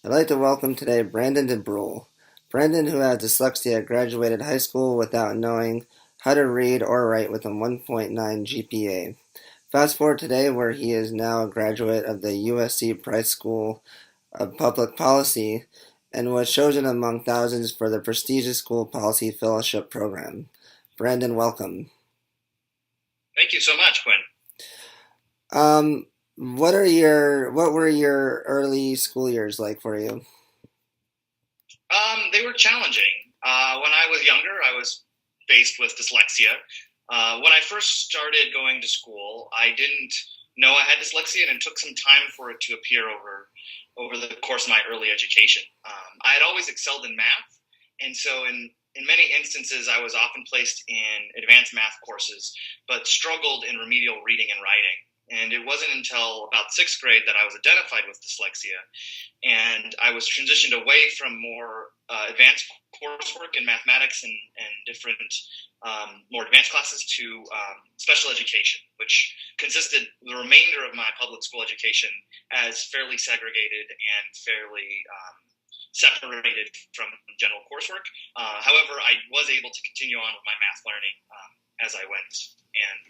I'd like to welcome today Brandon De Bruhl. Brandon, who has dyslexia, graduated high school without knowing how to read or write with a 1.9 GPA. Fast forward today, where he is now a graduate of the USC Price School of Public Policy and was chosen among thousands for the prestigious School Policy Fellowship Program. Brandon, welcome. Thank you so much, Quinn. What were your early school years like for you? They were challenging. When I was younger, I was faced with dyslexia. When I first started going to school, I didn't know I had dyslexia, and it took some time for it to appear over the course of my early education. I had always excelled in math, and so in many instances, I was often placed in advanced math courses, but struggled in remedial reading and writing. And it wasn't until about sixth grade that I was identified with dyslexia, and I was transitioned away from more advanced coursework in mathematics and different more advanced classes to special education, which consisted the remainder of my public school education as fairly segregated and fairly separated from general coursework. However, I was able to continue on with my math learning as I went. And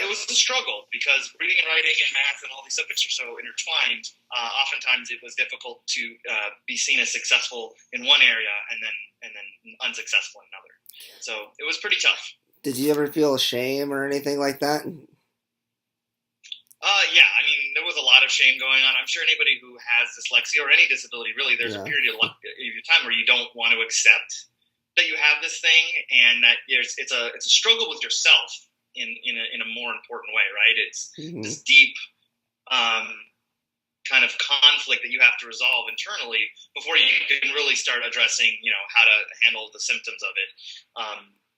it was a struggle because reading and writing and math and all these subjects are so intertwined. Oftentimes, it was difficult to be seen as successful in one area and then unsuccessful in another. So it was pretty tough. Did you ever feel shame or anything like that? Yeah, I mean, there was a lot of shame going on. I'm sure anybody who has dyslexia or any disability, really, there's a Yeah. period of time where you don't want to accept that you have this thing, and that it's a struggle with yourself in a more important way, right? It's Hmm. this deep kind of conflict that you have to resolve internally before you can really start addressing, how to handle the symptoms of it.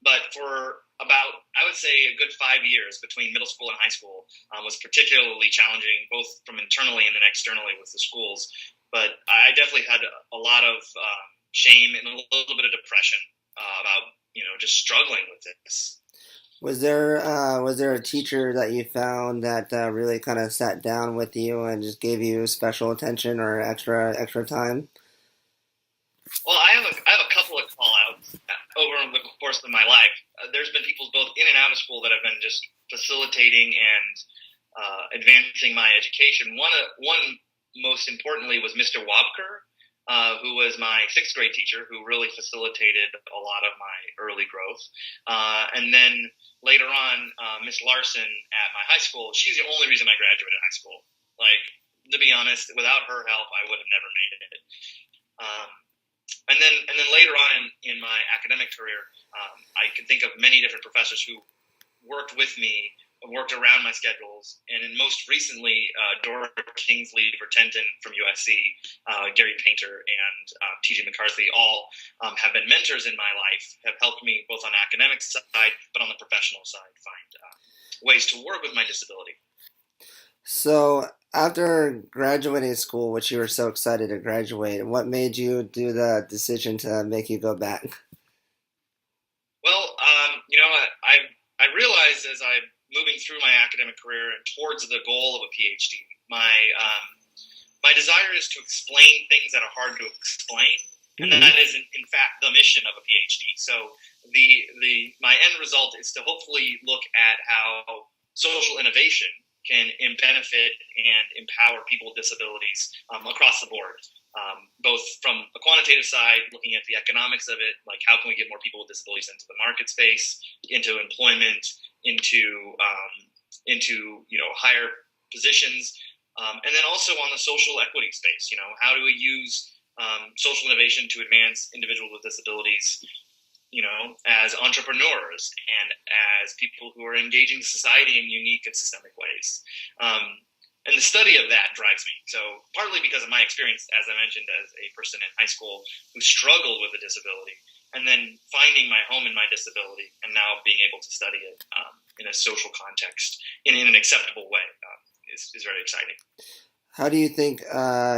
But for about, I would say, a good 5 years between middle school and high school was particularly challenging, both from internally and then externally with the schools. But I definitely had a lot of shame and a little bit of depression about, just struggling with this. Was there a teacher that you found that really kind of sat down with you and just gave you special attention or extra time? Well, I have a couple of call outs over the course of my life. There's been people both in and out of school that have been just facilitating and advancing my education. One most importantly was Mr. Wabker, who was my sixth grade teacher, who really facilitated a lot of my early growth. And then later on, Miss Larson at my high school, she's the only reason I graduated high school. Like, to be honest, without her help, I would have never made it. Um, and then later on in my academic career, I can think of many different professors who worked with me, worked around my schedules, and then most recently, Dora Kingsley Vertenton from USC, Gary Painter, and T.J. McCarthy, all have been mentors in my life, have helped me both on the academic side, but on the professional side, find ways to work with my disability. So, after graduating school, which you were so excited to graduate, what made you do the decision to make you go back? Well, I realized as I'm moving through my academic career and towards the goal of a PhD, my desire is to explain things that are hard to explain, and Hmm. that is in fact the mission of a PhD. So the my end result is to hopefully look at how social innovation can benefit and empower people with disabilities across the board. Both from a quantitative side, looking at the economics of it, like how can we get more people with disabilities into the market space, into employment, into higher positions, and then also on the social equity space. How do we use social innovation to advance individuals with disabilities, as entrepreneurs and as people who are engaging society in unique and systemic ways. And the study of that drives me. So partly because of my experience, as I mentioned, as a person in high school who struggled with a disability, and then finding my home in my disability, and now being able to study it in a social context in an acceptable way is very exciting. How do you think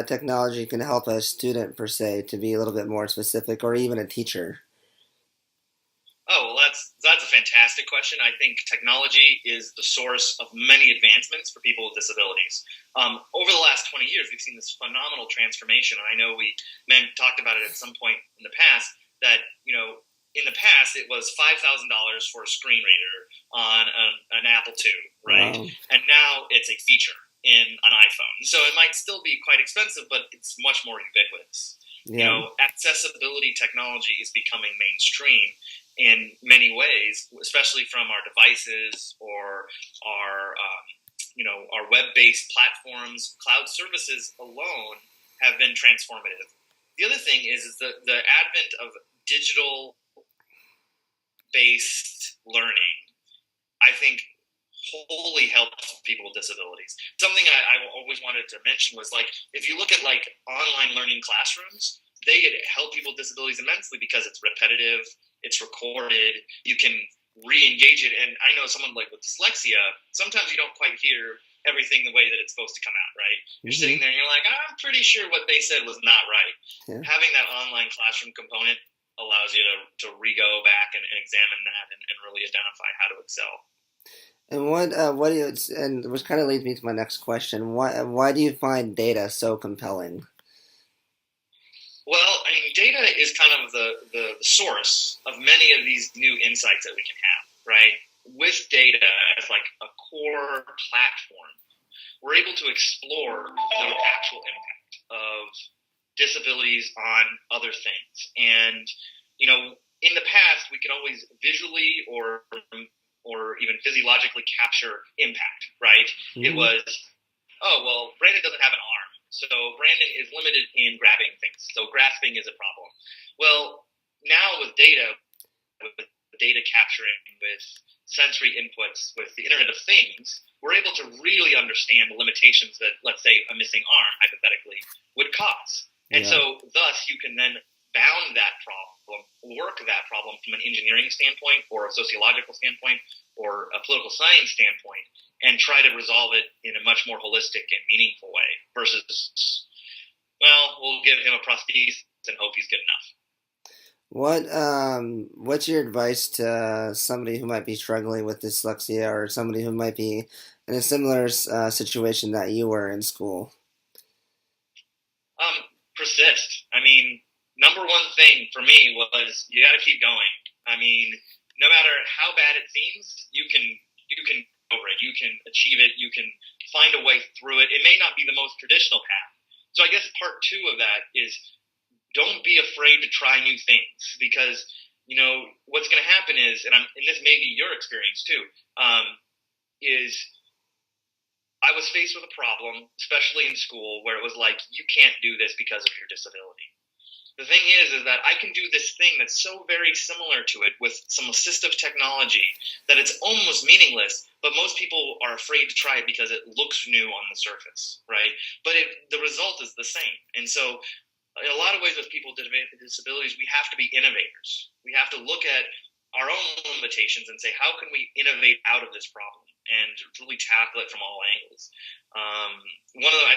technology can help a student, per se, to be a little bit more specific, or even a teacher? Oh, well, that's a fantastic question. I think technology is the source of many advancements for people with disabilities. Over the last 20 years, we've seen this phenomenal transformation. And I know we talked about it at some point in the past that, in the past it was $5,000 for a screen reader on an Apple II, right? Wow. And now it's a feature in an iPhone. So it might still be quite expensive, but it's much more ubiquitous. Yeah. Accessibility technology is becoming mainstream in many ways, especially from our devices or our web-based platforms. Cloud services alone have been transformative. The other thing is the advent of digital-based learning, I think, wholly helps people with disabilities. Something I always wanted to mention was, like, if you look at like online learning classrooms, they help people with disabilities immensely because it's repetitive, it's recorded, you can re-engage it. And I know someone like with dyslexia, sometimes you don't quite hear everything the way that it's supposed to come out, right? You're sitting there and you're like, I'm pretty sure what they said was not right. Yeah. Having that online classroom component allows you to re-go back and examine that and really identify how to excel. And what do you, and which kind of leads me to my next question. Why do you find data so compelling? Well, I mean, data is kind of the source of many of these new insights that we can have, right? With data as like a core platform, we're able to explore the actual impact of disabilities on other things. And, in the past, we could always visually or even physiologically capture impact, right? Mm-hmm. It was, oh, well, Brandon doesn't have an arm, so Brandon is limited in grabbing things. So grasping is a problem. Well, now with data capturing, with sensory inputs, with the Internet of Things, we're able to really understand the limitations that, let's say, a missing arm, hypothetically, would cause. And so thus you can then bound that problem, work that problem from an engineering standpoint or a sociological standpoint or a political science standpoint, and try to resolve it in a much more holistic and meaningful way versus, well, we'll give him a prosthesis and hope he's good enough. What's your advice to somebody who might be struggling with dyslexia or somebody who might be in a similar situation that you were in school? Persist. I mean, number one thing for me was you got to keep going. I mean, no matter how bad it seems, you can over it. You can achieve it. You can find a way through it. It may not be the most traditional path. So I guess part two of that is don't be afraid to try new things, because what's going to happen is, and this may be your experience too, is I was faced with a problem, especially in school, where it was like, you can't do this because of your disability. The thing is that I can do this thing that's so very similar to it with some assistive technology that it's almost meaningless, but most people are afraid to try it because it looks new on the surface, right? But the result is the same. And so in a lot of ways with people with disabilities, we have to be innovators. We have to look at our own limitations and say, how can we innovate out of this problem and really tackle it from all angles? I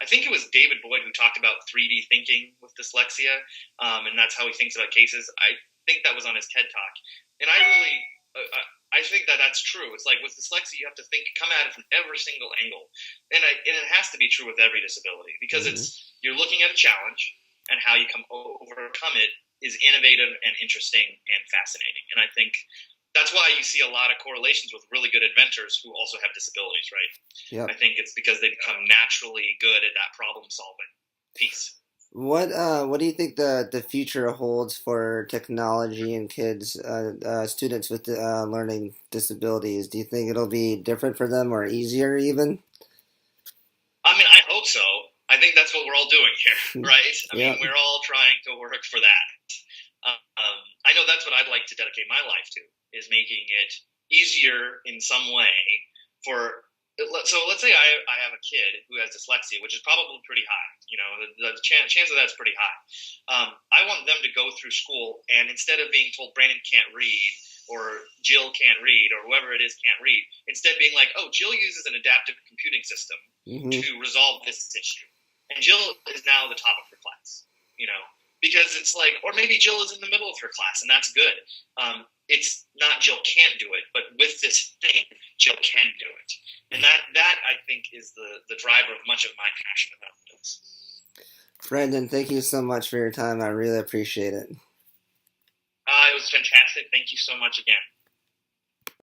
think it was David Boyd who talked about 3D thinking with dyslexia, and that's how he thinks about cases. I think that was on his TED Talk, and I think that's true. It's like with dyslexia, you have to come at it from every single angle, and it has to be true with every disability, because you're looking at a challenge, and how you overcome it is innovative and interesting and fascinating. And I think that's why you see a lot of correlations with really good inventors who also have disabilities, right? Yep. I think it's because they become naturally good at that problem-solving piece. What do you think the future holds for technology and kids, students with learning disabilities? Do you think it'll be different for them or easier even? I mean, I hope so. I think that's what we're all doing here, right? I mean, we're all trying to work for that. I know that's what I'd like to dedicate my life to, is making it easier in some way so let's say I have a kid who has dyslexia, which is probably pretty high. The chance of that's pretty high. I want them to go through school, and instead of being told Brandon can't read or Jill can't read or whoever it is can't read, instead being like, oh, Jill uses an adaptive computing system to resolve this issue. And Jill is now the top of her class. because it's like, or maybe Jill is in the middle of her class, and that's good. It's not Jill can't do it, but with this thing, Jill can do it, and that I think is the driver of much of my passion about this. Brandon, thank you so much for your time. I really appreciate it. It was fantastic. Thank you so much again.